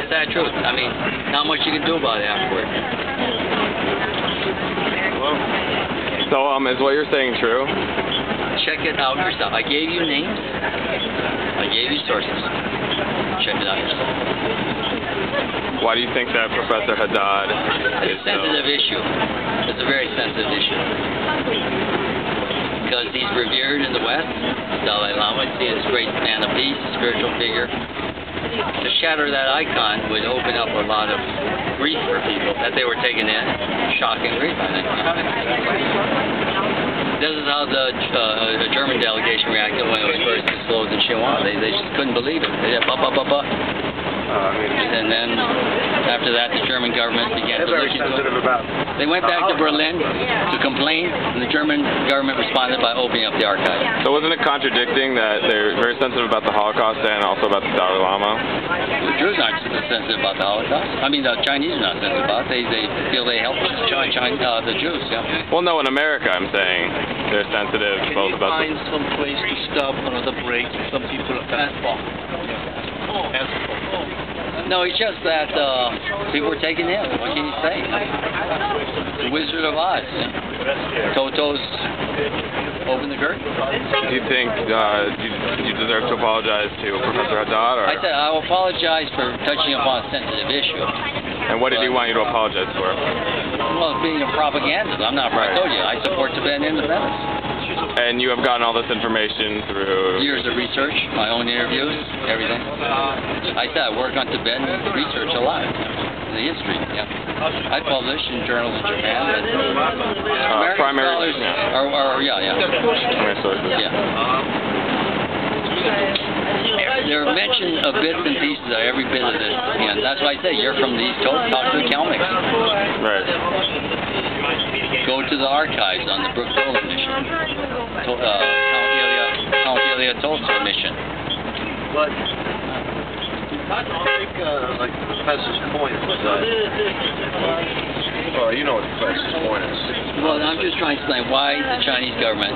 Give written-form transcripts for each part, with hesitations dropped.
the sad truth. I mean, not much you can do about it afterward. So, is what you're saying true? Check it out yourself. I gave you names. I gave you sources. Check it out yourself. Why do you think that Professor Haddad is It's a sensitive issue. It's a very sensitive issue. Because he's revered in the West, Dalai Lama, he's a great man of peace, spiritual figure. To shatter that icon would open up a lot of grief for people that they were taken in. Shocking grief, I think. This is how the German delegation reacted when it was first disclosed in Xinhua. They just couldn't believe it. They said, and then after that, the German government began to look into it. They went back to Berlin to complain, and the German government responded by opening up the archive. So wasn't it contradicting that they're very sensitive about the Holocaust and also about the Dalai Lama? The Jews aren't sensitive about the Holocaust. I mean, the Chinese are not sensitive about it. They feel they helped the Jews. Yeah. Well, no, in America, I'm saying they're sensitive both about. Can you find some place to stop another break? Some people are No, it's just that people were taken in. What can you say? The Wizard of Oz. Yeah. Toto's opened the curtain. Do you think you deserve to apologize to Professor Haddad? Or? I said I will apologize for touching upon a sensitive issue. And what did he want you to apologize for? Well, being a propagandist. I'm not. I told you I support Tibetan independence. And you have gotten all this information through years of research, my own interviews, everything. I said I work on Tibetan research a lot, the history. Yeah, I publish in journals in Japan. Primary scholars primary sources. Yeah. They're mentioned of bits and pieces of every bit of this, and that's why I say you're from the East Coast. Talk to the Kalmyks. Right. Go to the archives on the Brook Mission, Count Ilya Tolstoy mission. But I think, like the professor's point was that, well, you know what the professor's point is. Well, I'm just trying to explain why the Chinese government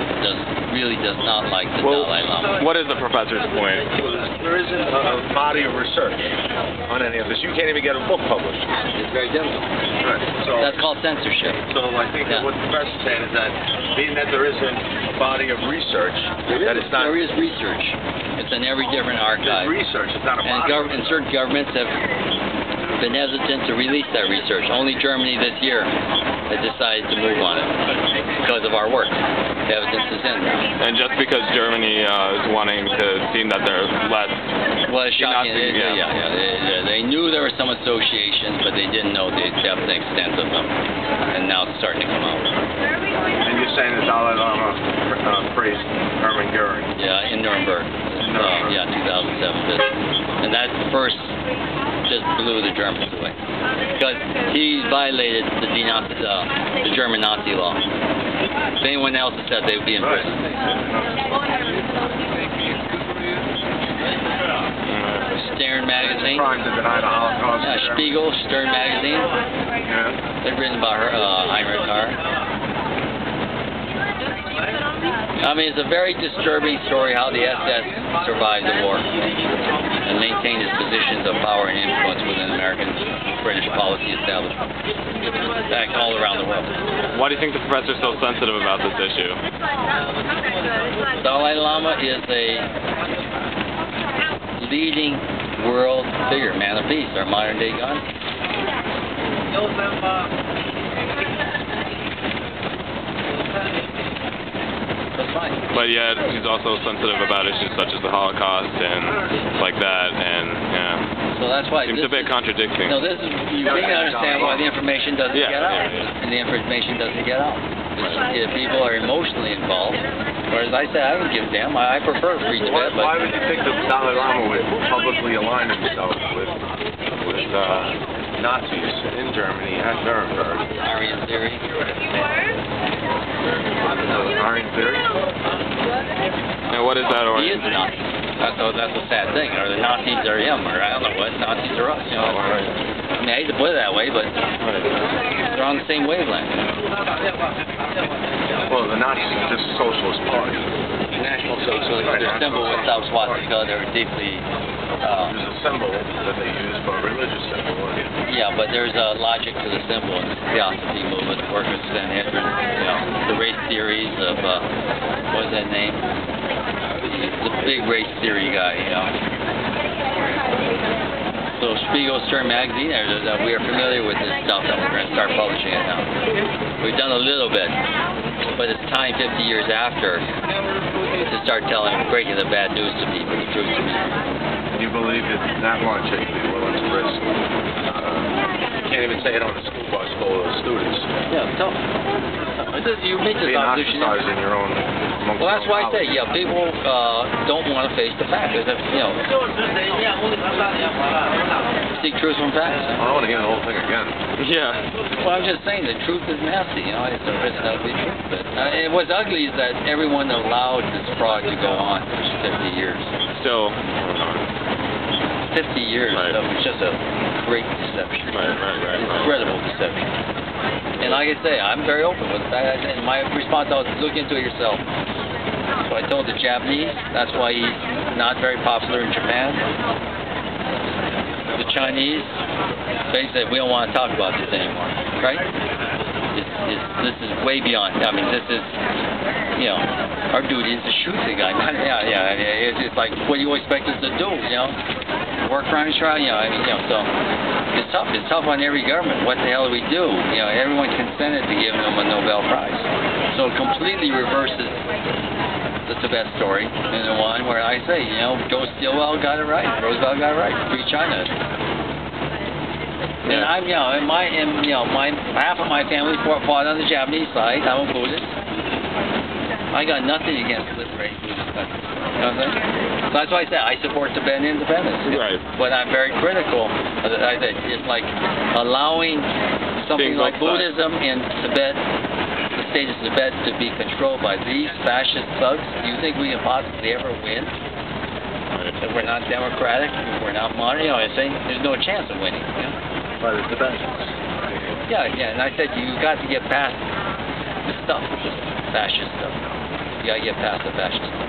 really does not like the Dalai Lama. What is the professor's point? There isn't a body of research on any of this. You can't even get a book published. It's very difficult. Right. So that's called censorship. So I think that what the professor's saying is that, being that there isn't a body of research, that it's not. There is research. It's in every different archive. There's research. It's not a body. And certain governments have been hesitant to release that research. Only Germany this year has decided to move on it because of our work. The evidence is in there. And just because Germany is wanting to seem that they're less. Well, it's shocking. They knew there were some associations, but they didn't know the depth and extent of them. And now it's starting to come out. And you're saying the Dalai Lama praised Hermann Goering? Yeah, in Nuremberg. 2007 visit. And that first just blew the Germans away. Because he violated the German Nazi law. If anyone else had said, they would be in prison. Stern magazine. Crime to deny the Holocaust. Yeah, Spiegel, Stern magazine. Yeah. They've written about Heinrich Harr. I mean, it's a very disturbing story how the SS survived the war and maintained its positions of power and influence within American British policy establishment. In fact, all around the world. Why do you think the professor's so sensitive about this issue? Dalai Lama is a leading world figure, man of peace, our modern day Gandhi. But yet, he's also sensitive about issues such as the Holocaust and like that, and so that's why seems a bit contradicting. No, this is you may understand why the information doesn't get out, and the information doesn't get out. If people are emotionally involved, whereas I said I don't give a damn. I prefer free Tibet. Why would you think the Dalai Lama would publicly align himself with Nazis in Germany at Nuremberg? Aryan theory. Aryan theory? Now, what is that? He is a Nazi. That's a sad thing. Or the Nazis are him, or I don't know what. Nazis are us. You know, I mean, I hate to put it that way, but they're on the same wavelength. Well, the Nazis are just a socialist party. National Socialist. Their symbol was South Swastika. They were deeply There's a symbol that they use for a religious symbol. Yeah, but there's a logic to the symbol in the Theosophy movement, the workers Sanhedrin, you know, the race theories of, what was that name? The big race theory guy, you know. So Spiegel, Stern magazine, we are familiar with this stuff and we're going to start publishing it now. We've done a little bit, but it's time 50 years after to start breaking the bad news to people, the truth to people. You believe that much that you'd be willing to risk? You can't even say it on a school bus full of students. Yeah, it's tough. You make this opposition. In your own. Well, that's why I say, yeah, people don't want to face the facts. You know, seek truth from facts. I don't want to hear the whole thing again. Yeah. Well, I'm just saying the truth is nasty. You know, it's an ugly truth. But what's ugly is that everyone allowed this fraud to go on for 50 years. Still. 50 years of just a great deception. Incredible deception. And like I say, I'm very open with that. And my response was, look into it yourself. So I told the Japanese, that's why he's not very popular in Japan. The Chinese, they said, we don't want to talk about this anymore, right? This is way beyond. I mean, this is, you know, our duty is to shoot the guy. It's like, what do you expect us to do, you know? War crimes trial, you know, I mean, you know, so it's tough. It's tough on every government. What the hell do we do? You know, everyone consented to giving them a Nobel Prize. So it completely reverses the Tibet story in the one where I say, you know, Joe Stilwell got it right, Roosevelt got it right, free China. And I'm, you know, half of my family fought on the Japanese side. I'm a Buddhist. I got nothing against liberating Buddhist countries. You know what I'm saying? So that's why I said I support Tibetan independence. Right. But I'm very critical. I said it's like allowing something like Buddhism in Tibet, the state of Tibet, to be controlled by these fascist thugs. Do you think we can possibly ever win? If we're not democratic, if we're not modern, you know, I say there's no chance of winning. You know? By the Tibetans. Yeah, and I said you got to get past the stuff, this fascist stuff. You got to get past the fascist stuff.